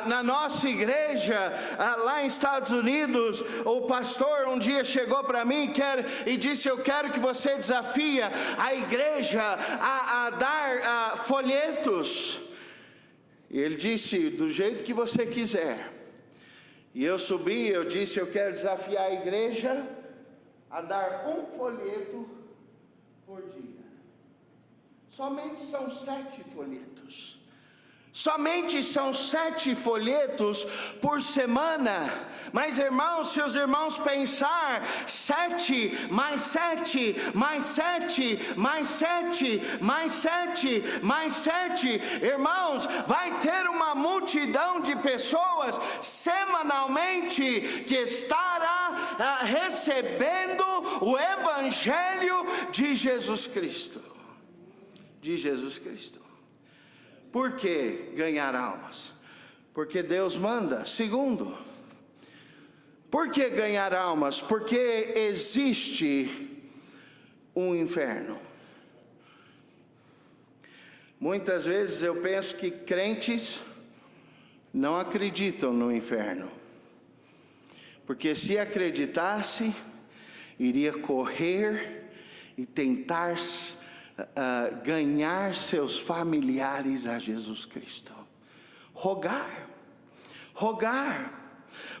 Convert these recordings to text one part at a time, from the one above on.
na nossa igreja, lá em Estados Unidos, o pastor um dia chegou para mim e disse: eu quero que você desafie a igreja a dar folhetos. E ele disse: do jeito que você quiser. E eu subi, eu disse: eu quero desafiar a igreja a dar um folheto por dia. Somente são 7 folhetos. Somente são 7 folhetos por semana. Mas irmãos, se os irmãos pensar 7 mais 7 mais 7 mais 7 mais 7 mais 7, irmãos, vai ter uma multidão de pessoas semanalmente que estará recebendo o evangelho de Jesus Cristo. De Jesus Cristo. Por que ganhar almas? Porque Deus manda. Segundo, por que ganhar almas? Porque existe um inferno. Muitas vezes eu penso que crentes não acreditam no inferno. Porque se acreditasse, iria correr e tentar ganhar seus familiares a Jesus Cristo. Rogar,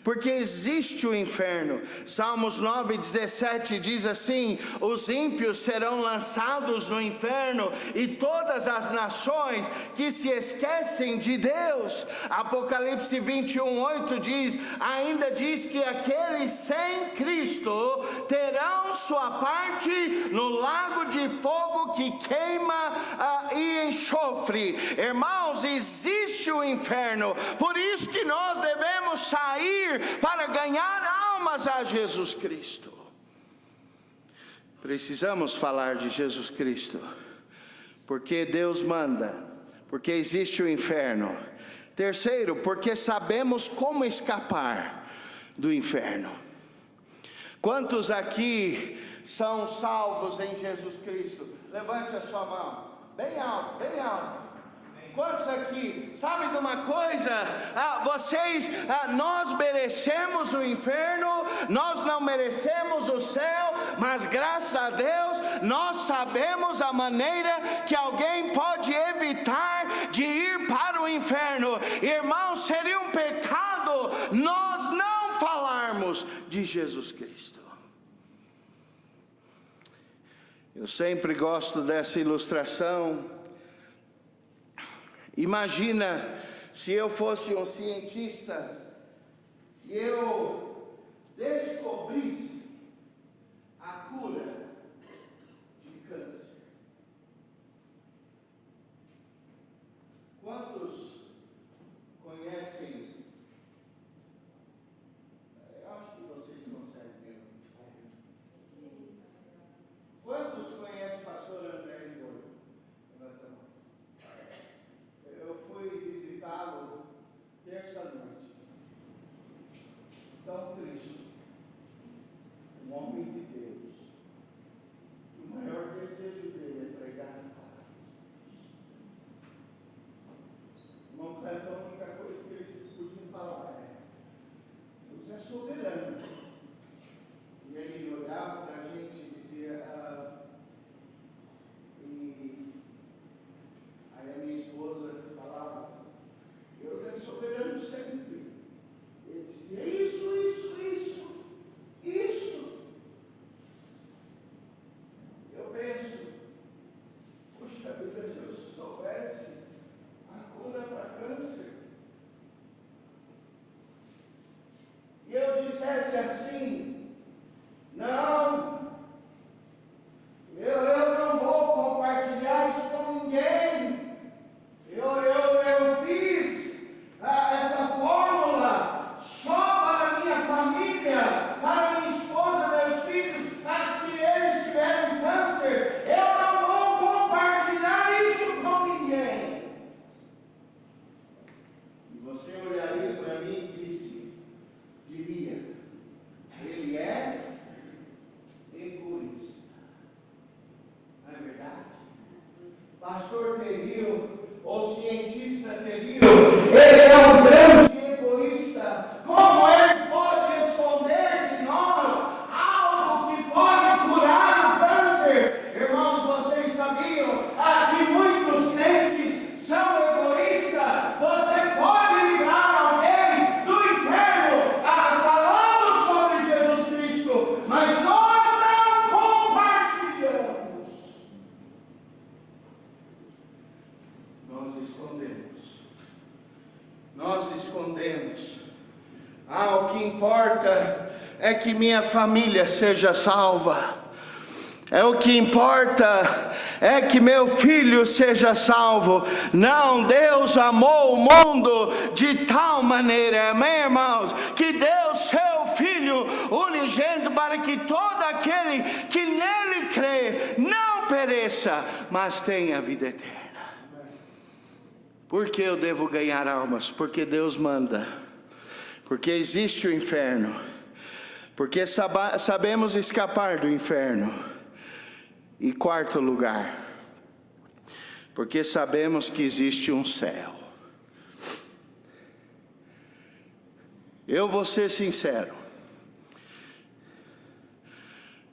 porque existe o inferno. Salmos 9:17 diz assim: os ímpios serão lançados no inferno, e todas as nações que se esquecem de Deus. Apocalipse 21:8 diz, ainda diz que aqueles sem Cristo terão sua parte no lago de fogo que queima e enxofre. Irmãos, existe o inferno, por isso que nós devemos sair para ganhar almas a Jesus Cristo. Precisamos falar de Jesus Cristo, porque Deus manda, porque existe o inferno. Terceiro, porque sabemos como escapar do inferno. Quantos aqui são salvos em Jesus Cristo? Levante a sua mão, bem alto, bem alto. Quantos aqui, sabe de uma coisa? Nós merecemos o inferno, nós não merecemos o céu, mas graças a Deus, nós sabemos a maneira que alguém pode evitar de ir para o inferno. Irmãos, seria um pecado nós não falarmos de Jesus Cristo. Eu sempre gosto dessa ilustração. Imagina se eu fosse um cientista e eu descobrisse a cura de câncer. Quantos conhecem? Eu acho que vocês conseguem ver. Quantos conhecem o pastor André Ligor? Eu fui visitá-lo terça-noite, tão triste, um homem de Deus, o maior desejo dele é pregar a palavra de Deus. Irmão Cleiton, a única coisa que eles podiam falar é: Deus é soberano. E ele olhava para a gente e dizia, aí a minha esposa falava, Deus é soberano sempre. Ele dizia, isso. Eu penso, puxa vida, se eu soubesse a cura para câncer, e eu dissesse assim, não, eu não vou compartilhar isso com ninguém. Eu fiz essa fórmula só para a minha família, para minha esposa, meus filhos. Se eles tiverem câncer, eu não vou compartilhar isso com ninguém. E você olharia para mim e diria, ele é egoísta. Não é verdade? Pastor Terio, ou cientista Terio, ele é um grande escondemos. O que importa é que minha família seja salva. O que importa é que meu filho seja salvo. Não, Deus amou o mundo de tal maneira, amém, irmãos, que deu seu Filho unigênito para que todo aquele que nele crê não pereça, mas tenha vida eterna. Por que eu devo ganhar almas? Porque Deus manda. Porque existe o inferno. Porque sabemos escapar do inferno. E quarto lugar, porque sabemos que existe um céu. Eu vou ser sincero.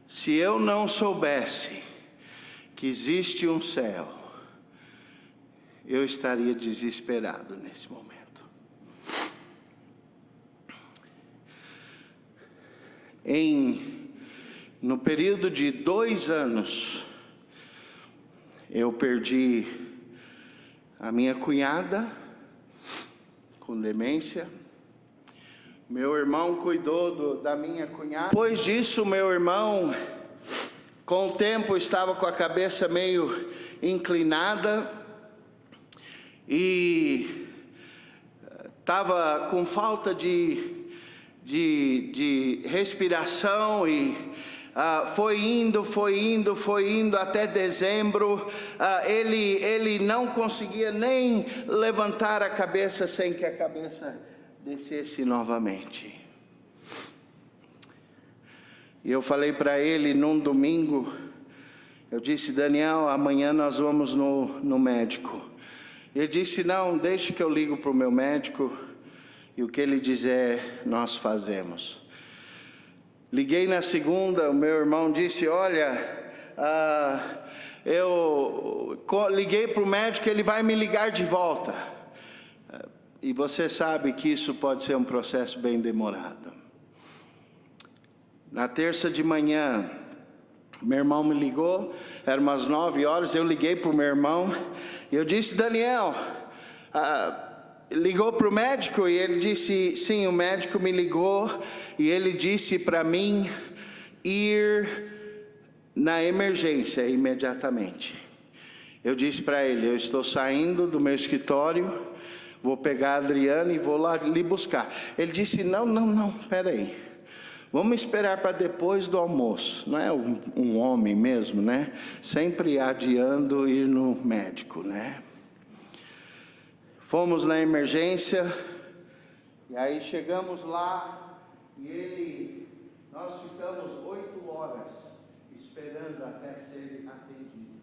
Se eu não soubesse que existe um céu, eu estaria desesperado nesse momento. No período de 2 anos, eu perdi a minha cunhada com demência. Meu irmão cuidou da minha cunhada. Depois disso, meu irmão, com o tempo, estava com a cabeça meio inclinada e estava com falta de respiração e foi indo até dezembro. Ele não conseguia nem levantar a cabeça sem que a cabeça descesse novamente. E eu falei para ele num domingo, eu disse: Daniel, amanhã nós vamos no médico. Ele disse: não, deixa que eu ligo para o meu médico e o que ele dizer nós fazemos. Liguei na segunda, o meu irmão disse: olha, eu liguei para o médico, ele vai me ligar de volta. E você sabe que isso pode ser um processo bem demorado. Na terça de manhã, meu irmão me ligou, eram umas 9 horas, eu liguei para o meu irmão, e eu disse: Daniel, ligou para o médico? E ele disse: sim, o médico me ligou, e ele disse para mim ir na emergência imediatamente. Eu disse para ele: eu estou saindo do meu escritório, vou pegar a Adriana e vou lá lhe buscar. Ele disse: não, espera aí. Vamos esperar para depois do almoço. Não é um homem mesmo, né? Sempre adiando ir no médico, né? Fomos na emergência, e aí chegamos lá, e nós ficamos 8 horas esperando até ser atendido.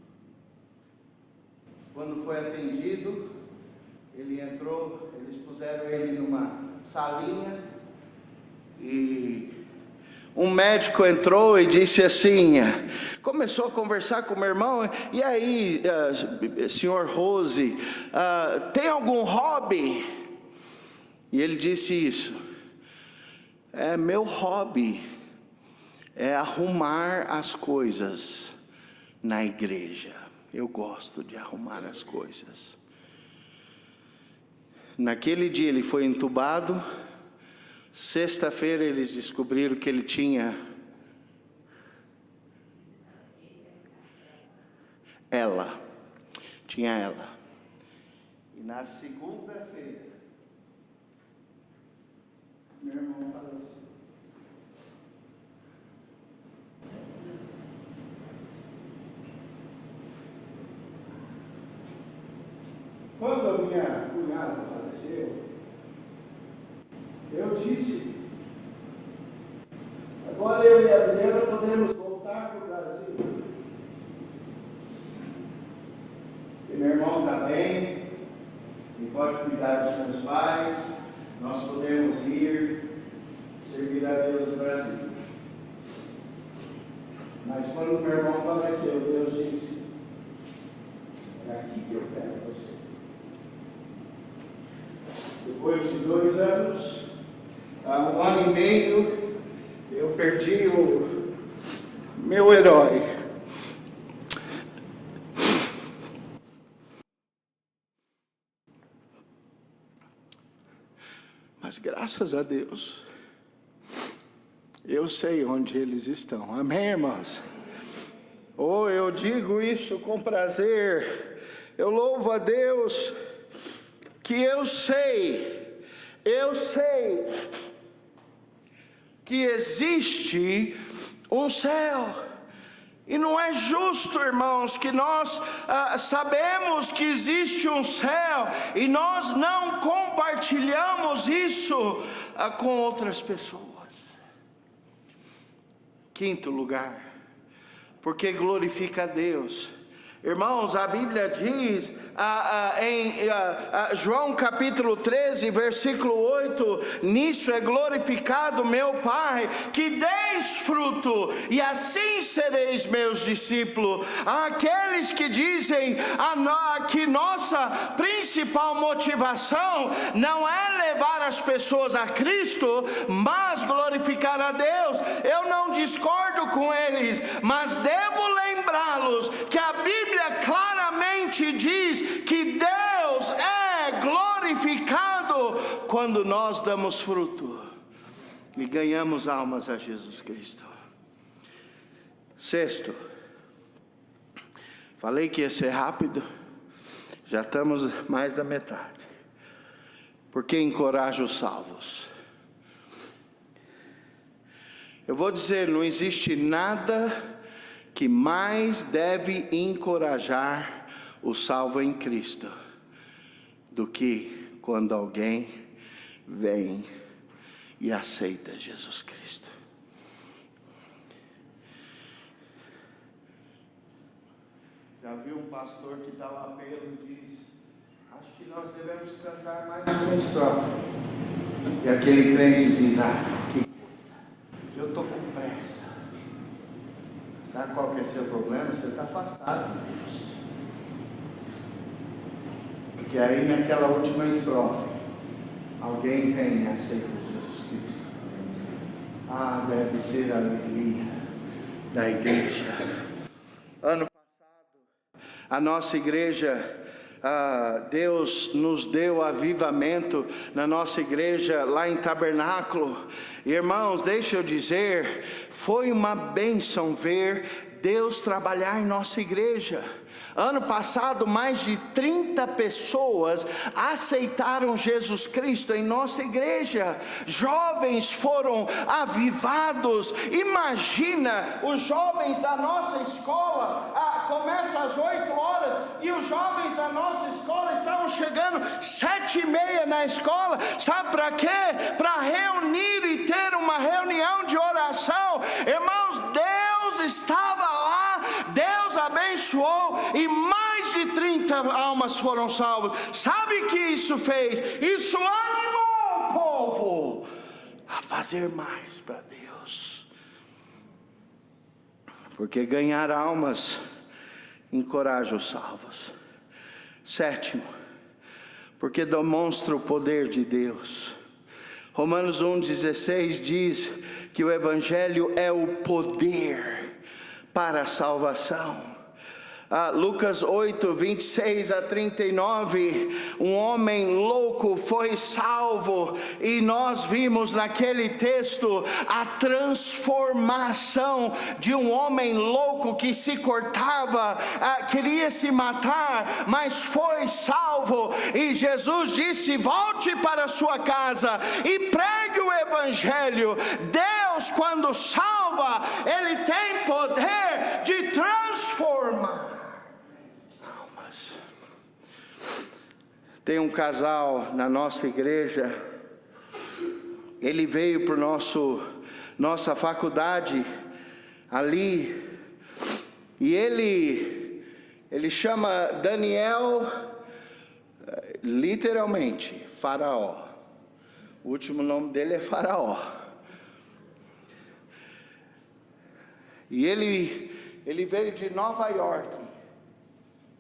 Quando foi atendido, ele entrou, eles puseram ele numa salinha, e um médico entrou e disse assim, começou a conversar com o meu irmão: e aí, senhor Rose, tem algum hobby? E ele disse isso: meu hobby é arrumar as coisas na igreja. Eu gosto de arrumar as coisas. Naquele dia ele foi entubado. Sexta-feira eles descobriram que ele tinha ela. E na segunda-feira, meu irmão faleceu. Quando a minha cunhada faleceu, eu disse: agora eu e a Adriana podemos voltar para o Brasil. E meu irmão está bem, e pode cuidar dos meus pais, nós podemos ir servir a Deus no Brasil. Mas quando meu irmão faleceu, Deus disse: é aqui que eu quero você. Depois de 2 anos, há 1 ano e meio, eu perdi o meu herói. Mas graças a Deus, eu sei onde eles estão. Amém, irmãos? Oh, eu digo isso com prazer. Eu louvo a Deus que eu sei que existe um céu. E não é justo, irmãos, que nós sabemos que existe um céu e nós não compartilhamos isso com outras pessoas. Quinto lugar, porque glorifica a Deus. Irmãos, a Bíblia diz em João capítulo 13, versículo 8: nisso é glorificado meu Pai, que deis fruto, e assim sereis meus discípulos. Aqueles que dizem que nossa principal motivação não é levar as pessoas a Cristo, mas glorificar a Deus, eu não discordo com eles, mas devo lembrá-los que a Bíblia claramente diz que Deus é glorificado quando nós damos fruto e ganhamos almas a Jesus Cristo. Sexto, falei que ia ser rápido, já estamos mais da metade. Porque encoraja os salvos. Eu vou dizer, não existe nada que mais deve encorajar o salvo em Cristo do que quando alguém vem e aceita Jesus Cristo. Já vi um pastor que dá um apelo e diz: acho que nós devemos cantar mais uma estrofe. E aquele crente diz: que coisa, eu estou com pressa. Sabe qual que é seu problema? Você está afastado de Deus. Porque aí naquela última estrofe, alguém vem e aceita Jesus Cristo. Deve ser a alegria da igreja. Ano passado, a nossa igreja, Deus nos deu avivamento na nossa igreja lá em Tabernáculo. Irmãos, deixa eu dizer, foi uma bênção ver Deus trabalhar em nossa igreja. Ano passado, mais de 30 pessoas aceitaram Jesus Cristo em nossa igreja. Jovens foram avivados. Imagina, os jovens da nossa escola, começa às 8 horas, e os jovens da nossa escola estavam chegando 7:30 na escola. Sabe para quê? Para reunir e ter uma reunião de oração. Irmãos, Deus estava lá, Deus abençoou, e mais de 30 almas foram salvas. Sabe o que isso fez? Isso animou o povo a fazer mais para Deus. Porque ganhar almas encoraja os salvos. Sétimo, porque demonstra o poder de Deus. Romanos 1,16 diz que o Evangelho é o poder para a salvação. Lucas 8, 26 a 39, um homem louco foi salvo, e nós vimos naquele texto a transformação de um homem louco que se cortava, queria se matar, mas foi salvo, e Jesus disse: volte para sua casa e pregue o Evangelho. Deus, quando salva, Ele tem poder de transformar. Tem um casal na nossa igreja, ele veio para nossa faculdade ali, e ele chama Daniel, literalmente, Faraó. O último nome dele é Faraó. E ele veio de Nova York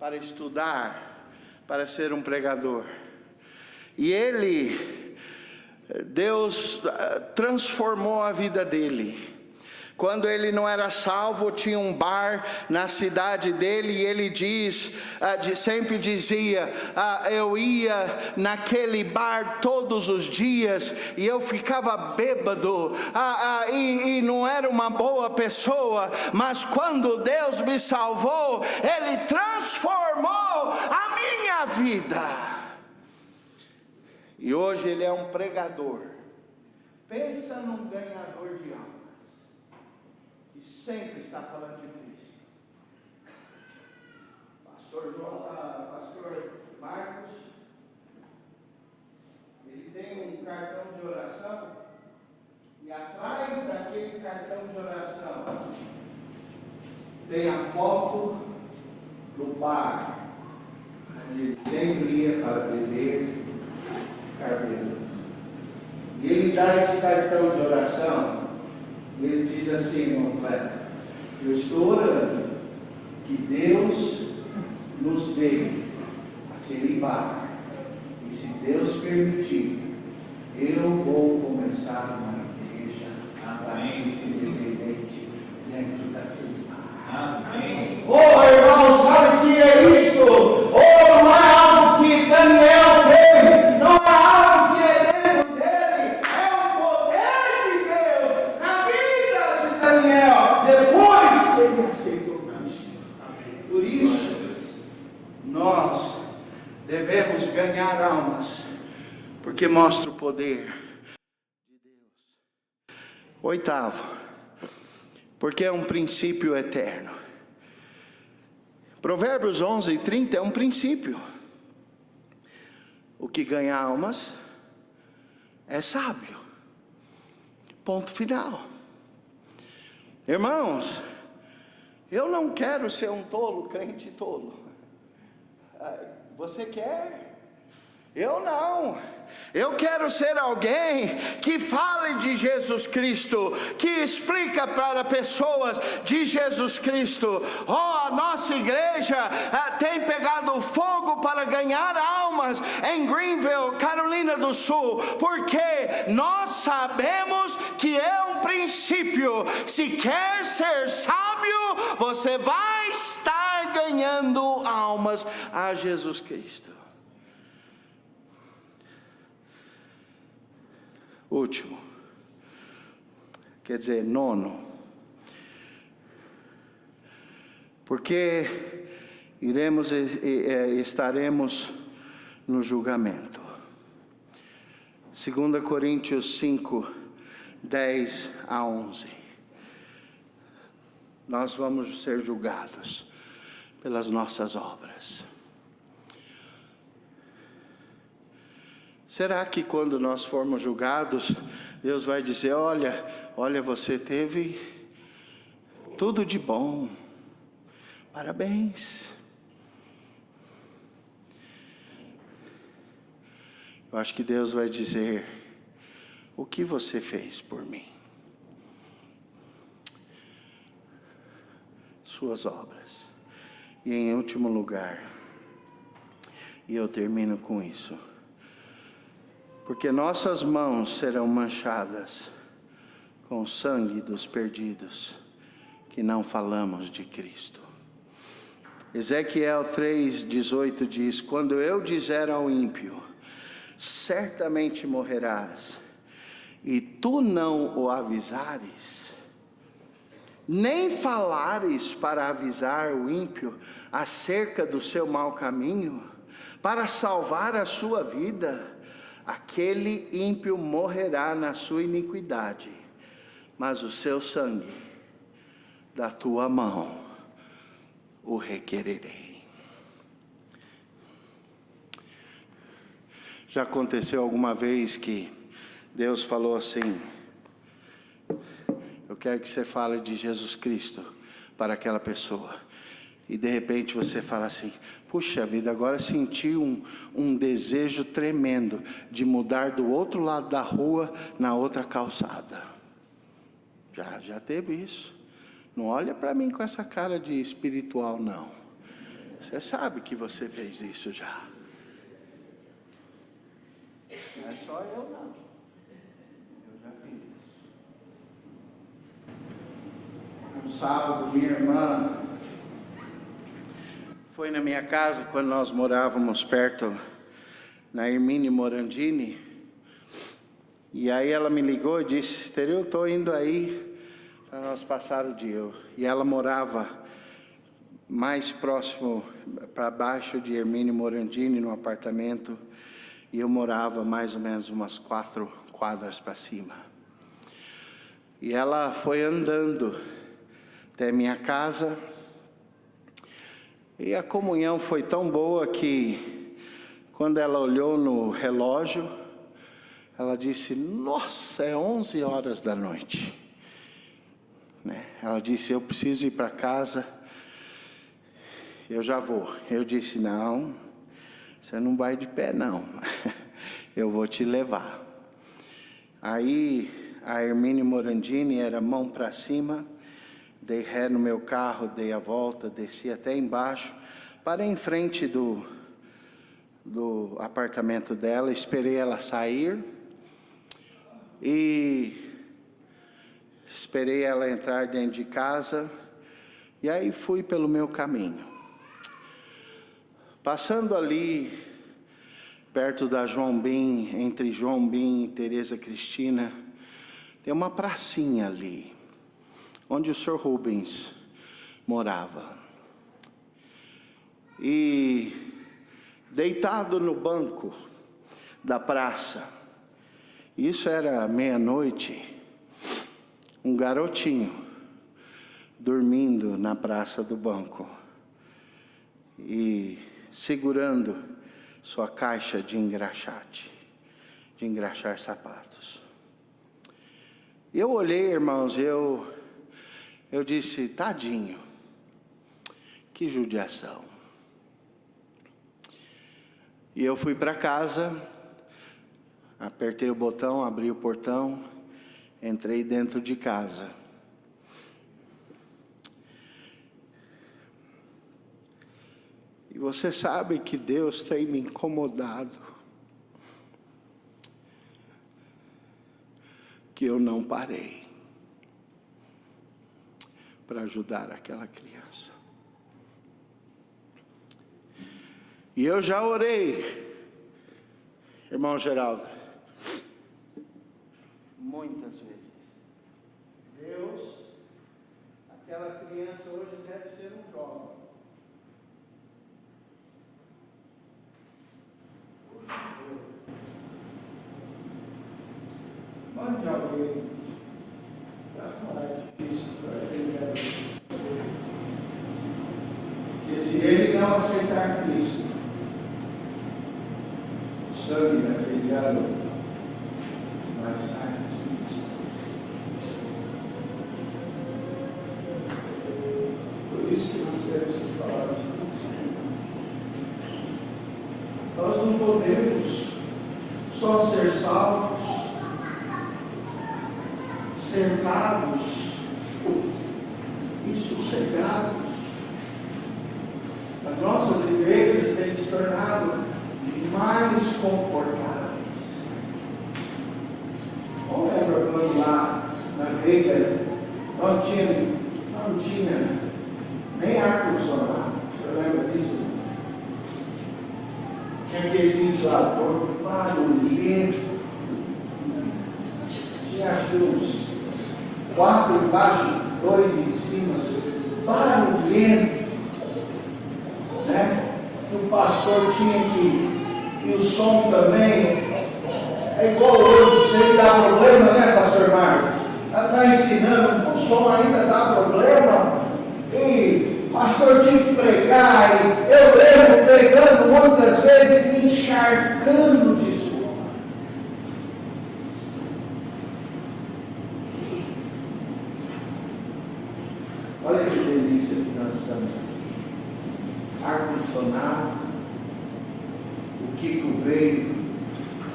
para estudar, para ser um pregador. E Deus transformou a vida dele. Quando ele não era salvo, tinha um bar na cidade dele, e ele sempre dizia, eu ia naquele bar todos os dias, e eu ficava bêbado, e não era uma boa pessoa, mas quando Deus me salvou, Ele transformou a minha vida. E hoje ele é um pregador. Pensa num ganhador de almas, que sempre está falando de Cristo. Pastor Marcos, ele tem um cartão de oração, e atrás daquele cartão de oração tem a foto do bar, onde ele sempre ia para beber, ficar bêbado. E ele dá esse cartão de oração, e ele diz assim, completo: eu estou orando que Deus nos dê aquele bar, e se Deus permitir, eu vou começar uma igreja para ser independente dentro daquele bar. Amém. Oh, irmão, sabe o que é isso? Oh, não é algo que Daniel fez, não é algo que é dentro dele, é o poder de Deus na vida de Daniel, depois que ele aceitou Cristo. Por isso, nós devemos ganhar almas, porque mostra o poder de Deus. Oitavo, porque é um princípio eterno. Provérbios 11:30 é um princípio. O que ganha almas é sábio. Ponto final. Irmãos, eu não quero ser um tolo, crente tolo. Você quer? Eu não. Eu quero ser alguém que fale de Jesus Cristo, que explica para pessoas de Jesus Cristo. Oh, a nossa igreja tem pegado fogo para ganhar almas em Greenville, Carolina do Sul, porque nós sabemos que é um princípio. Se quer ser sábio, você vai estar ganhando almas a Jesus Cristo. Último, quer dizer, nono, porque estaremos no julgamento. 2 Coríntios 5:10-11. Nós vamos ser julgados pelas nossas obras. Será que quando nós formos julgados, Deus vai dizer: olha, você teve tudo de bom, parabéns. Eu acho que Deus vai dizer: o que você fez por mim? Suas obras. E em último lugar, e eu termino com isso, porque nossas mãos serão manchadas com o sangue dos perdidos, que não falamos de Cristo. Ezequiel 3:18 diz: quando eu dizer ao ímpio, certamente morrerás, e tu não o avisares, nem falares para avisar o ímpio acerca do seu mau caminho, para salvar a sua vida, aquele ímpio morrerá na sua iniquidade, mas o seu sangue da tua mão o requererei. Já aconteceu alguma vez que Deus falou assim: eu quero que você fale de Jesus Cristo para aquela pessoa, e de repente você fala assim: puxa vida, agora senti um desejo tremendo de mudar do outro lado da rua, na outra calçada. Já teve isso. Não olha para mim com essa cara de espiritual, não. Você sabe que você fez isso já. Não é só eu, não. Eu já fiz isso. sábado, minha irmã foi na minha casa quando nós morávamos perto, na Hermínio Morandini. E aí ela me ligou e disse: Tereu, eu estou indo aí para nós passar o dia. E ela morava mais próximo, para baixo de Hermínio Morandini, no apartamento. E eu morava mais ou menos umas 4 quadras para cima. E ela foi andando até minha casa. E a comunhão foi tão boa que, quando ela olhou no relógio, ela disse: nossa, é 11 horas da noite. Ela disse: eu preciso ir para casa, eu já vou. Eu disse: não, você não vai de pé não, eu vou te levar. Aí a Hermínio Morandini era mão para cima, dei ré no meu carro, dei a volta, desci até embaixo, parei em frente do apartamento dela, esperei ela sair e esperei ela entrar dentro de casa, e aí fui pelo meu caminho. Passando ali, perto da João Bim, entre João Bim e Tereza Cristina, tem uma pracinha ali, onde o Sr. Rubens morava. E deitado no banco da praça, isso era meia-noite, um garotinho dormindo na praça do banco e segurando sua caixa de engraxate, de engraxar sapatos. Eu olhei, irmãos, eu disse: tadinho, que judiação. E eu fui para casa, apertei o botão, abri o portão, entrei dentro de casa. E você sabe que Deus tem me incomodado, que eu não parei para ajudar aquela criança. E eu já orei, irmão Geraldo, muitas vezes: Deus, aquela criança hoje deve ser um jovem. Por favor, mande alguém para falar de Cristo para aquele garoto. Porque se ele não aceitar Cristo, o sangue daquele garoto vai sair desse Cristo. Por isso que nós temos que falar de Cristo. Nós não podemos só ser salvos, sentados e sossegados. As nossas igrejas têm se tornado mais confortáveis. Não lembra quando lá na Veiga não tinha nem ar-condicionado? Você lembra disso? Tinha aqueles ventilador barulhento. Tinha acho que uns 4 embaixo, 2 em cima, barulhento, né? O pastor tinha que, e o som também, é igual hoje, sempre dá problema, né, pastor Marcos? Ela está ensinando, o som ainda dá problema, e o pastor tinha que pregar, e eu lembro pregando muitas vezes, me encharcando de suor. Olha que delícia que nós estamos. Ar-condicionado. O Kiko veio,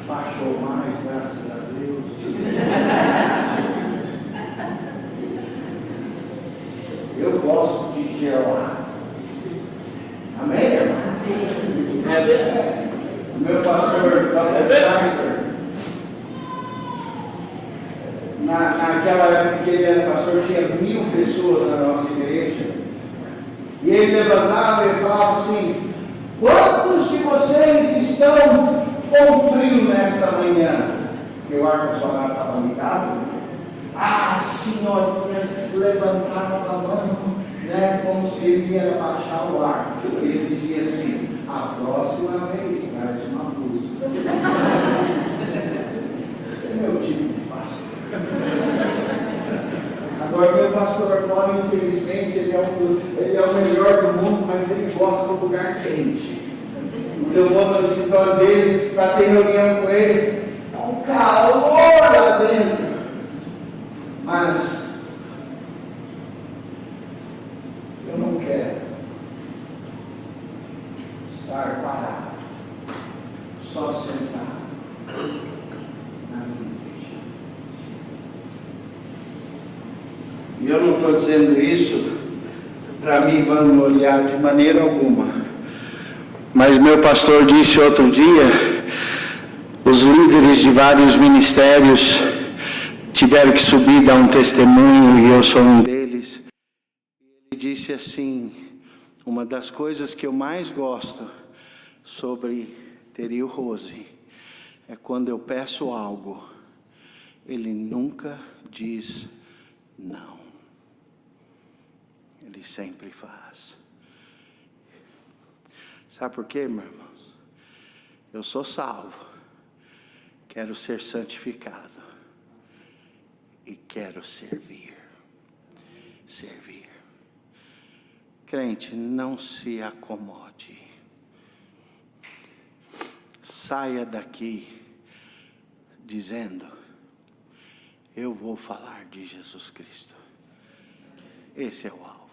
baixou mais, graças a Deus. Eu gosto de gelar. Amém, irmão? O meu pastor, Dr. Scheiter, naquela época que ele era pastor, tinha 1000 pessoas na nossa igreja. E ele levantava e falava assim: quantos de vocês estão com frio nesta manhã? Porque o ar-condicionado estava ligado. Ah, senhorinhas levantavam a mão, né, como se ele ia baixar o ar. Ele dizia assim: a próxima vez traz uma música. Esse é meu tipo de pastor. Agora, meu pastor Paulo, infelizmente, ele é o melhor do mundo, mas ele gosta do lugar quente. Eu vou no escritório dele para ter reunião com ele. É um calor lá dentro. Mas eu não quero estar parado, só sentado na minha igreja. E eu não estou dizendo isso para me vangloriar de maneira alguma. Mas meu pastor disse outro dia, os líderes de vários ministérios tiveram que subir, dar um testemunho, e eu sou um deles. Ele disse assim: uma das coisas que eu mais gosto sobre Terio Rose é quando eu peço algo, ele nunca diz não. Ele sempre faz. Sabe por quê, meus irmãos? Eu sou salvo, quero ser santificado e quero servir. Servir. Crente, não se acomode. Saia daqui dizendo: eu vou falar de Jesus Cristo. Esse é o alvo.